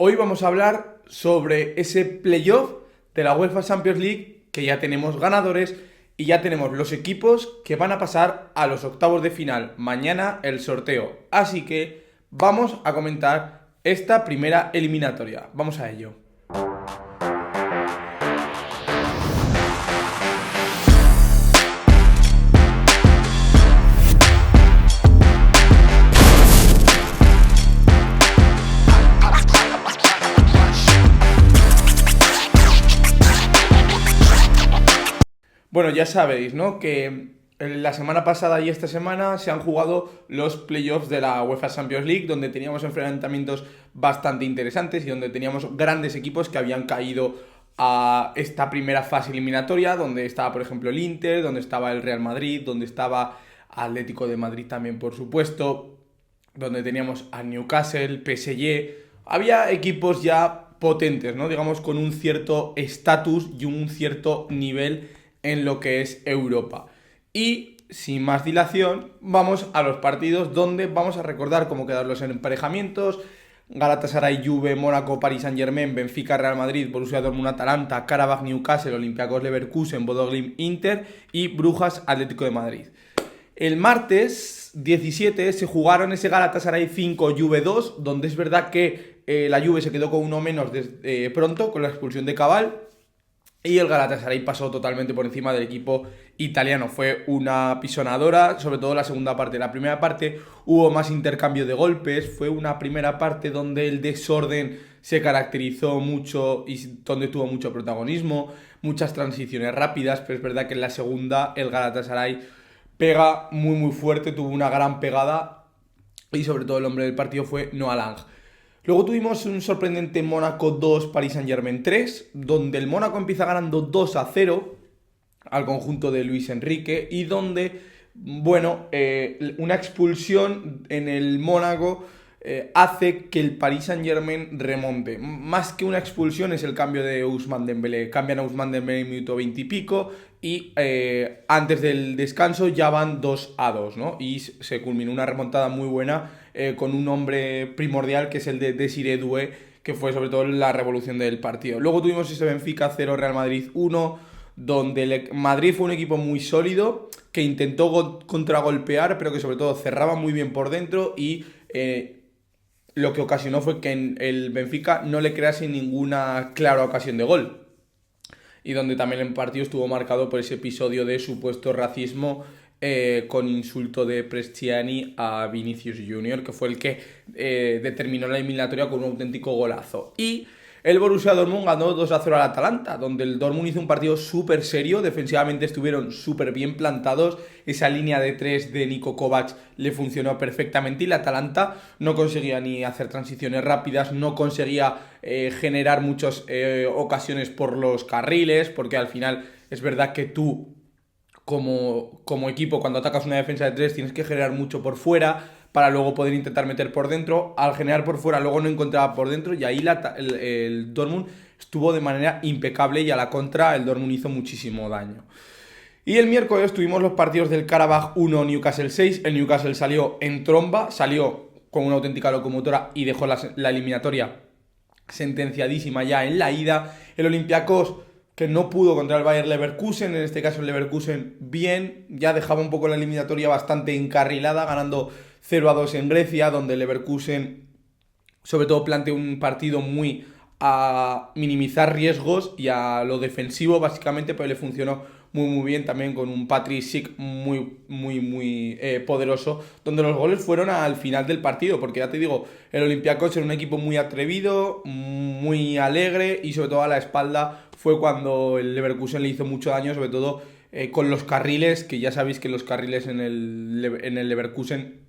Hoy vamos a hablar sobre ese playoff de la UEFA Champions League que ya tenemos ganadores y ya tenemos los equipos que van a pasar a los octavos de final. Mañana el sorteo. Así que vamos a comentar esta primera eliminatoria. Vamos a ello. Bueno, ya sabéis, ¿no? Que la semana pasada y esta semana se han jugado los playoffs de la UEFA Champions League, donde teníamos enfrentamientos bastante interesantes y donde teníamos grandes equipos que habían caído a esta primera fase eliminatoria, donde estaba, por ejemplo, el Inter, donde estaba el Real Madrid, donde estaba Atlético de Madrid también, por supuesto, donde teníamos a Newcastle, PSG. Había equipos ya potentes, ¿no? Digamos, con un cierto estatus y un cierto nivel en lo que es Europa. Y sin más dilación, vamos a los partidos donde vamos a recordar cómo quedaron los emparejamientos: Galatasaray, Juve, Mónaco, Paris Saint-Germain, Benfica, Real Madrid, Borussia Dortmund, Atalanta, Karabakh, Newcastle, Olympiacos, Leverkusen, Bodo Glimt, Inter y Brujas, Atlético de Madrid. El martes 17 se jugaron ese Galatasaray 5, Juve 2, donde es verdad que la Juve se quedó con uno menos pronto, con la expulsión de Cabal, y el Galatasaray pasó totalmente por encima del equipo italiano. Fue una pisonadora, sobre todo la segunda parte. La primera parte hubo más intercambio de golpes, fue una primera parte donde el desorden se caracterizó mucho y donde tuvo mucho protagonismo, muchas transiciones rápidas, pero es verdad que en la segunda el Galatasaray pega muy fuerte, tuvo una gran pegada y sobre todo el hombre del partido fue Noah Lang. Luego tuvimos un sorprendente Mónaco 2, Paris Saint-Germain 3, donde el Mónaco empieza ganando 2-0 al conjunto de Luis Enrique y donde, bueno, una expulsión en el Mónaco hace que el Paris Saint-Germain remonte. Más que una expulsión es el cambio de Ousmane Dembélé. Cambian a Ousmane Dembélé en minuto 20 y pico y antes del descanso ya van 2-2, ¿no? Y se culminó una remontada muy buena con un hombre primordial que es el de Désiré Doué, que fue sobre todo la revolución del partido. Luego tuvimos ese Benfica 0, Real Madrid 1, donde el Madrid fue un equipo muy sólido, que intentó contragolpear, pero que sobre todo cerraba muy bien por dentro y lo que ocasionó fue que en el Benfica no le crease ninguna clara ocasión de gol. Y donde también el partido estuvo marcado por ese episodio de supuesto racismo con insulto de Prestiani a Vinicius Junior, que fue el que determinó la eliminatoria con un auténtico golazo. Y el Borussia Dortmund ganó 2-0 al Atalanta, donde el Dortmund hizo un partido súper serio, defensivamente estuvieron súper bien plantados, esa línea de 3 de Niko Kovac le funcionó perfectamente y el Atalanta no conseguía ni hacer transiciones rápidas, no conseguía generar muchas ocasiones por los carriles, porque al final es verdad que tú como equipo, cuando atacas una defensa de 3 tienes que generar mucho por fuera para luego poder intentar meter por dentro. Al generar por fuera luego no encontraba por dentro y ahí el Dortmund estuvo de manera impecable y a la contra el Dortmund hizo muchísimo daño. Y el miércoles tuvimos los partidos del Karabakh 1, Newcastle 6. El Newcastle salió en tromba, salió con una auténtica locomotora y dejó la eliminatoria sentenciadísima ya en la ida. El Olympiacos, que no pudo contra el Bayer Leverkusen, en este caso el Leverkusen bien, ya dejaba un poco la eliminatoria bastante encarrilada, ganando 0-2 en Grecia, donde el Leverkusen sobre todo planteó un partido muy a minimizar riesgos y a lo defensivo básicamente, pero le funcionó muy bien también con un Patrick Schick muy poderoso, donde los goles fueron al final del partido, porque ya te digo, el Olympiacos era un equipo muy atrevido, muy alegre y sobre todo a la espalda fue cuando el Leverkusen le hizo mucho daño, sobre todo con los carriles, que ya sabéis que los carriles en el Leverkusen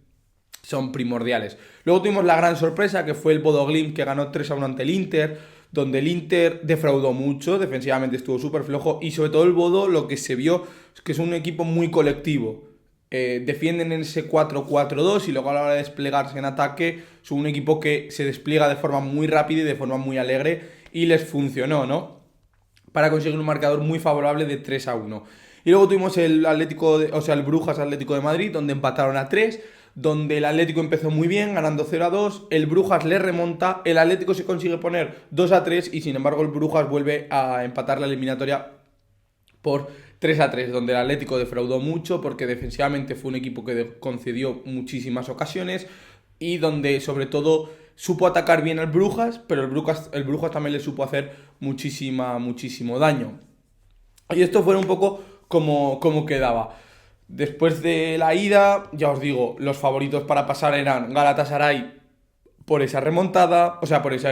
son primordiales. Luego tuvimos la gran sorpresa que fue el Bodo Glimt, que ganó 3-1 ante el Inter, donde el Inter defraudó mucho, defensivamente estuvo súper flojo y sobre todo el Bodo lo que se vio es que es un equipo muy colectivo. Defienden en ese 4-4-2 y luego a la hora de desplegarse en ataque son un equipo que se despliega de forma muy rápida y de forma muy alegre y les funcionó, ¿no? Para conseguir un marcador muy favorable de 3-1. Y luego tuvimos el Brujas Atlético de Madrid, donde empataron a 3, donde el Atlético empezó muy bien, ganando 0-2, el Brujas le remonta, el Atlético se consigue poner 2-3 y sin embargo el Brujas vuelve a empatar la eliminatoria por 3-3, donde el Atlético defraudó mucho porque defensivamente fue un equipo que concedió muchísimas ocasiones y donde sobre todo supo atacar bien al Brujas, pero el Brujas también le supo hacer muchísimo daño. Y esto fue un poco como quedaba. Después de la ida, ya os digo, los favoritos para pasar eran Galatasaray por esa remontada, o sea, por esa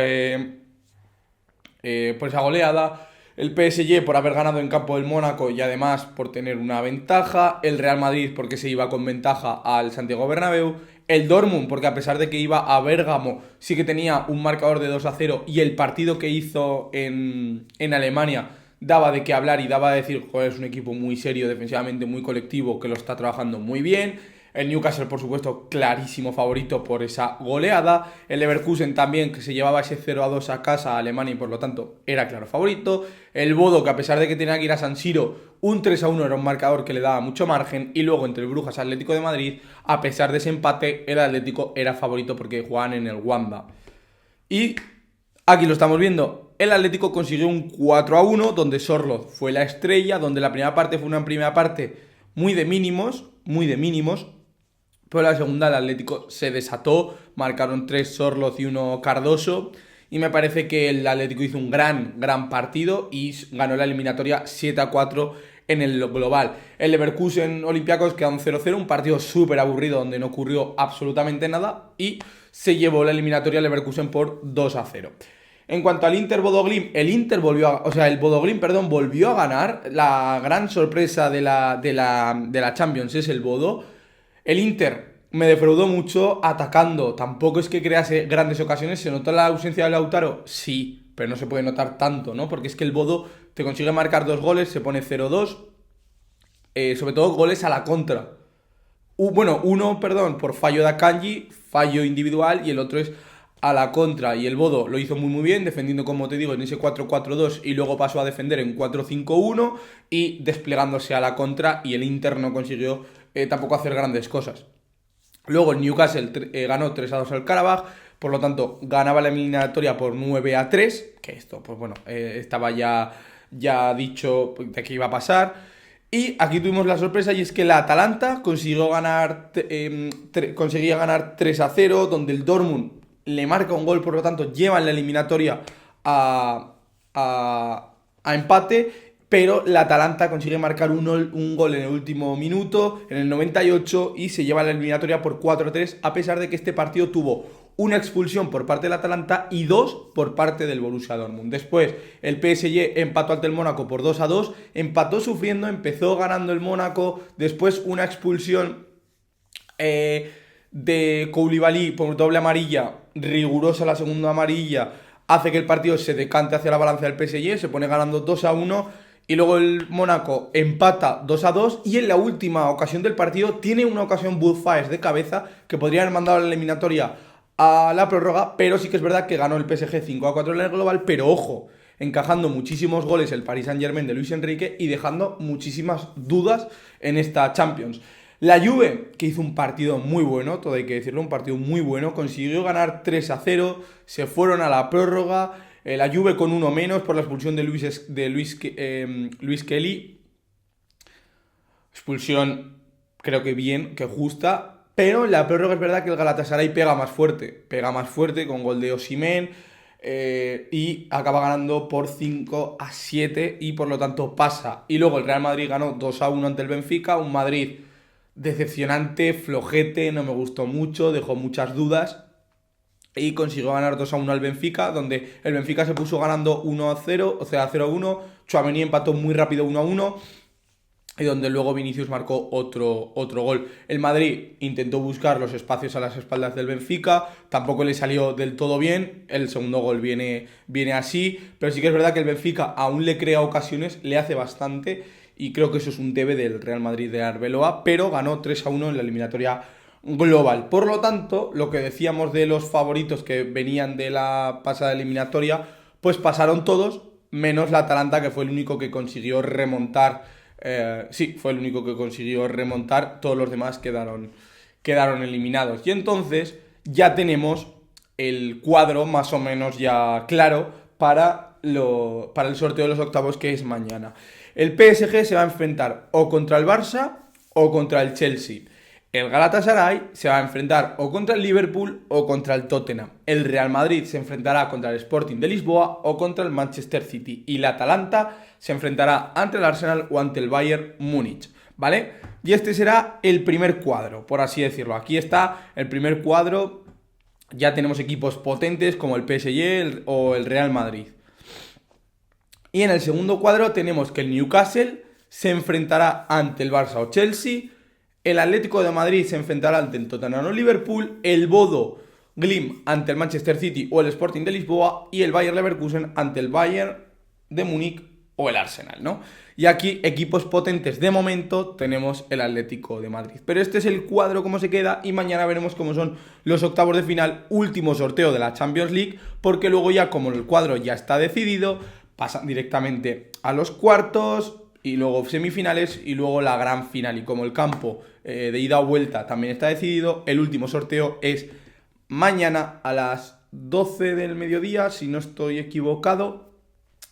goleada, el PSG por haber ganado en campo del Mónaco y además por tener una ventaja, el Real Madrid porque se iba con ventaja al Santiago Bernabéu, el Dortmund porque a pesar de que iba a Bérgamo sí que tenía un marcador de 2-0 y el partido que hizo en Alemania daba de qué hablar y daba de decir, joder, es un equipo muy serio, defensivamente muy colectivo, que lo está trabajando muy bien. El Newcastle, por supuesto, clarísimo favorito por esa goleada. El Leverkusen también, que se llevaba ese 0-2 a casa a Alemania y por lo tanto era claro favorito. El Bodo, que a pesar de que tenía que ir a San Siro, un 3-1 era un marcador que le daba mucho margen. Y luego entre el Brujas y Atlético de Madrid, a pesar de ese empate, el Atlético era favorito porque jugaban en el Wanda. Y aquí lo estamos viendo. El Atlético consiguió un 4-1, donde Sorloth fue la estrella, donde la primera parte fue una primera parte muy de mínimos, pero la segunda el Atlético se desató, marcaron 3 Sorloth y 1 Cardoso, y me parece que el Atlético hizo un gran partido y ganó la eliminatoria 7-4 en el global. El Leverkusen Olympiacos quedó un 0-0, un partido súper aburrido donde no ocurrió absolutamente nada, y se llevó la eliminatoria Leverkusen por 2-0. En cuanto al Inter Bodo-Glimt, el Bodo-Glimt, volvió a ganar. La gran sorpresa de la Champions es el Bodo. El Inter me defraudó mucho atacando. Tampoco es que crease grandes ocasiones. ¿Se notó la ausencia de Lautaro? Sí, pero no se puede notar tanto, ¿no? Porque es que el Bodo te consigue marcar 2 goles, se pone 0-2. Sobre todo goles a la contra. Uno, por fallo de Akanji, fallo individual, y el otro es a la contra, y el Bodo lo hizo muy bien, defendiendo, como te digo, en ese 4-4-2 y luego pasó a defender en 4-5-1 y desplegándose a la contra, y el Inter no consiguió tampoco hacer grandes cosas. Luego el Newcastle ganó 3-2 al Karabaj, por lo tanto ganaba la eliminatoria por 9-3, que esto, pues bueno, estaba ya dicho de qué iba a pasar. Y aquí tuvimos la sorpresa, y es que la Atalanta conseguía ganar 3-0, donde el Dortmund le marca un gol, por lo tanto llevan la eliminatoria a empate, pero la Atalanta consigue marcar un gol en el último minuto, en el 98, y se lleva la eliminatoria por 4-3, a pesar de que este partido tuvo una expulsión por parte del Atalanta y 2 por parte del Borussia Dortmund. Después el PSG empató ante el Mónaco por 2-2, empató sufriendo, empezó ganando el Mónaco, después una expulsión de Koulibaly por doble amarilla, rigurosa la segunda amarilla, hace que el partido se decante hacia la balanza del PSG, se pone ganando 2-1, y luego el Mónaco empata 2-2, y en la última ocasión del partido tiene una ocasión Wout Faes de cabeza que podría haber mandado la eliminatoria a la prórroga, pero sí que es verdad que ganó el PSG 5-4 en el global, pero ojo, encajando muchísimos goles el Paris Saint-Germain de Luis Enrique y dejando muchísimas dudas en esta Champions. La Juve, que hizo un partido muy bueno, todo hay que decirlo, un partido muy bueno, consiguió ganar 3-0, se fueron a la prórroga, la Juve con uno menos por la expulsión de Luis Kelly. Expulsión creo que bien, que justa, pero en la prórroga es verdad que el Galatasaray pega más fuerte con gol de Osimhen, y acaba ganando por 5-7 y por lo tanto pasa. Y luego el Real Madrid ganó 2-1 ante el Benfica, un Madrid decepcionante, flojete, no me gustó mucho, dejó muchas dudas, y consiguió ganar 2-1 al Benfica, donde el Benfica se puso ganando 1-0, o sea 0-1, Tchouaméni empató muy rápido 1-1, y donde luego Vinicius marcó otro gol. El Madrid intentó buscar los espacios a las espaldas del Benfica, tampoco le salió del todo bien, el segundo gol viene así, pero sí que es verdad que el Benfica aún le crea ocasiones, le hace bastante, y creo que eso es un debe del Real Madrid de Arbeloa, pero ganó 3-1 en la eliminatoria global. Por lo tanto, lo que decíamos de los favoritos que venían de la pasada eliminatoria, pues pasaron todos, menos la Atalanta, que fue el único que consiguió remontar. Fue el único que consiguió remontar, todos los demás quedaron quedaron eliminados. Y entonces ya tenemos el cuadro más o menos ya claro para el sorteo de los octavos, que es mañana. El PSG se va a enfrentar o contra el Barça o contra el Chelsea. El Galatasaray se va a enfrentar o contra el Liverpool o contra el Tottenham. El Real Madrid se enfrentará contra el Sporting de Lisboa o contra el Manchester City. Y el Atalanta se enfrentará ante el Arsenal o ante el Bayern Múnich, ¿vale? Y este será el primer cuadro, por así decirlo. Aquí está el primer cuadro. Ya tenemos equipos potentes como el PSG o el Real Madrid. Y en el segundo cuadro tenemos que el Newcastle se enfrentará ante el Barça o Chelsea. El Atlético de Madrid se enfrentará ante el Tottenham o Liverpool. El Bodo Glimt ante el Manchester City o el Sporting de Lisboa. Y el Bayer Leverkusen ante el Bayern de Múnich o el Arsenal, ¿no? Y aquí, equipos potentes de momento, tenemos el Atlético de Madrid. Pero este es el cuadro como se queda, y mañana veremos cómo son los octavos de final, último sorteo de la Champions League, porque luego ya, como el cuadro ya está decidido, pasan directamente a los cuartos, y luego semifinales, y luego la gran final. Y como el campo de ida o vuelta también está decidido, el último sorteo es mañana a las 12 del mediodía, si no estoy equivocado,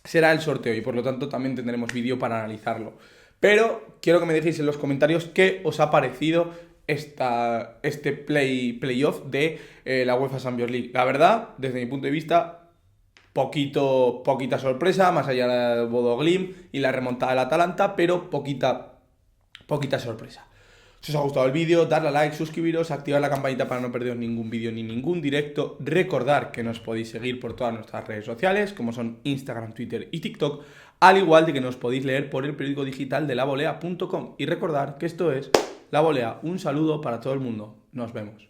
será el sorteo, y por lo tanto también tendremos vídeo para analizarlo. Pero quiero que me dejéis en los comentarios qué os ha parecido este playoff de la UEFA Champions League. La verdad, desde mi punto de vista, poquita sorpresa, más allá del Bodo Glimt y la remontada del Atalanta, pero poquita sorpresa. Si os ha gustado el vídeo, darle a like, suscribiros, activar la campanita para no perderos ningún vídeo ni ningún directo. Recordar que nos podéis seguir por todas nuestras redes sociales, como son Instagram, Twitter y TikTok, al igual de que nos podéis leer por el periódico digital de lavolea.com. Y recordar que esto es La Volea. Un saludo para todo el mundo. Nos vemos.